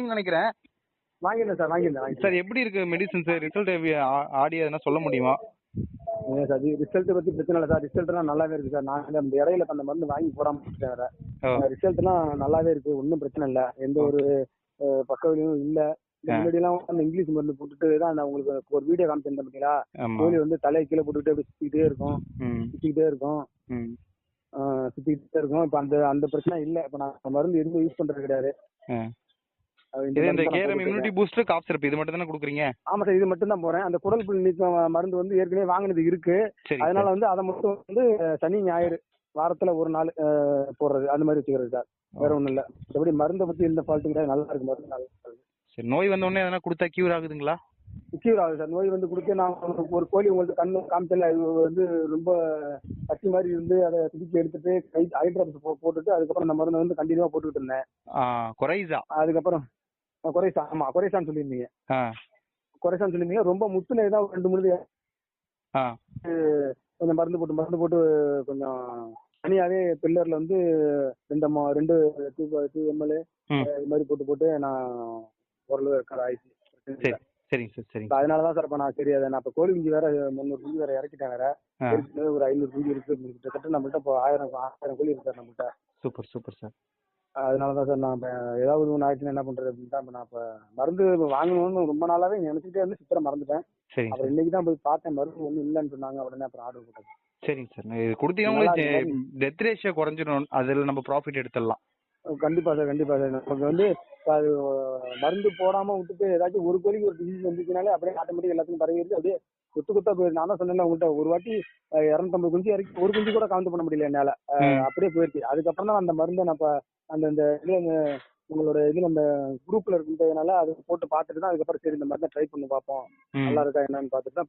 நினைக்கிறேன். வாங்கிருந்தேன் சார், வாங்கிருந்தேன் சார். எப்படி இருக்கு மெடிசன்ஸ் ரிசல்ட்? ஆடி எதனா சொல்ல முடியுமா? சார் ரிசல்ட் பத்தி பிரச்சனை இல்லை சார். ரிசல்ட்லாம் நல்லாவே இருக்கு சார். நான் அந்த இடையில அந்த மருந்து வாங்கி போடாம ரிசல்ட்லாம் நல்லாவே இருக்கு. ஒன்றும் பிரச்சனை இல்லை. எந்த ஒரு பக்க விளைவும் இல்லை. முன்னாடி எல்லாம் அந்த இங்கிலீஷ் மருந்து போட்டுட்டு தான் நான் உங்களுக்கு ஒரு வீடியோ காமிச்சிருந்தேன் பார்த்தீங்களா? கோழி வந்து தலையை கீழே போட்டுட்டு அப்படி சுத்திக்கிட்டே இருக்கும். இப்போ அந்த பிரச்சனை இல்லை. இப்போ நான் மருந்து எதுவும் யூஸ் பண்றது கிடையாது. இந்த carom immunity booster cough syrup இது மட்டும் தானே கொடுக்குறீங்க? ஆமா சார், இது மட்டும் தான் போறேன். அந்த குடல் புல் நீக்கம் மருந்து வந்து ஏற்கனவே வாங்கினது இருக்கு. அதனால வந்து அதை மட்டும் வந்து சனி ஞாயிறு வாரத்துல ஒரு நாள் போடுறது அந்த மாதிரி வச்சுக்கிறது சார். வேற ஒண்ணும் இல்ல. மற்றபடி மருந்தை பத்தி எந்த ஃபால்ட்டும் கிடையாது. நல்லா இருக்கு மருந்து, நல்லா இருக்கு. சரி, நோய் வந்த உடனே எதனா கொடுத்தா கியூர் ஆகுதுங்களா? கியூர் ஆகுது சார். நோய் வந்து கொடுத்து நான் ஒரு கோழி உங்களுக்கு கண்ணு காமிச்சல, இது வந்து ரொம்ப கட்டி மாதிரி இருந்து அதை துடிக்கி எடுத்துட்டு ஹைட்ராப்ஸ் போட்டுட்டு அதுக்கப்புறம் அந்த மருந்து வந்து கண்டினியூவா போட்டுக்கிட்டு இருந்தேன். குறைசா? அதுக்கப்புறம் குறைசா, ஆமா குறைசான்னு சொல்லியிருந்தீங்க. குறைசான்னு சொல்லியிருந்தீங்க. ரொம்ப முத்துன ஏதாவது 2 மருந்து கொஞ்சம் மருந்து போட்டு கொஞ்சம் தனியாவே பில்லர்ல வந்து 2 2 ml இது மாதிரி போட்டு நான் ஓரளவு ரெக்கவர் ஆயிடுச்சு. சரிங்க சார், சரிங்க. அதனாலதான் சார் இப்ப நான் சரி அதை நான் இப்ப கோழி குஞ்சு வேற 300 குஞ்சு வேற இறக்கிட்டேன். வேற ஒரு 500 குஞ்சு இருக்கு. கிட்டத்தட்ட நம்மள்ட்ட இப்போ 1000 கோழி இருக்கு சார் நம்மள்ட்ட. Super super sir. அதனாலதான் சார் நான் ஏதாவது ஒன்று ஆயிடுச்சுன்னா என்ன பண்றது அப்படின்னு தான் நான் இப்ப மருந்து வாங்கணும்னு ரொம்ப நாளாவே நினைச்சிட்டே இருந்து சித்திரம் மறந்துட்டேன். அப்புறம் இன்னைக்கு தான் போய் பார்த்தேன், மருந்து ஒன்றும் இல்லைன்னு சொன்னாங்க. உடனே அப்புறம் ஆர்டர் போட்டேன். சரிங்க சார். இது கொடுத்தீங்கன்னா டெத் ரேஷியோ குறைஞ்சிடும். அதில் நம்ம ப்ராஃபிட் எடுத்துடலாம். கண்டிப்பா சார், கண்டிப்பா சார். நமக்கு வந்து அது மருந்து போடாம விட்டுட்டு ஏதாச்சும் ஒரு கோழிக்கு ஒரு டிசீஸ் வந்துச்சுனாலே அப்படியே ஆட்டோமேட்டிக் எல்லாத்துக்கும் பரவிடுது. அப்படியே கொத்தா போயிடுது. நான் தான் சொன்னேன் உங்கள்கிட்ட, ஒரு வாட்டி 250 குஞ்சு இறக்கி ஒரு குஞ்சு கூட கவுண்ட் பண்ண முடியல என்னால. அப்படியே போயிடுச்சு. அதுக்கப்புறம் தான் அந்த மருந்தை நான் அந்த இதுல உங்களோட இதுல அந்த குரூப்ல இருக்கிறதுனால அதை போட்டு பார்த்துட்டு தான் அதுக்கப்புறம் சரி இந்த மருந்தை ட்ரை பண்ணி பார்ப்போம் நல்லா இருக்கா என்னன்னு பார்த்துட்டு தான்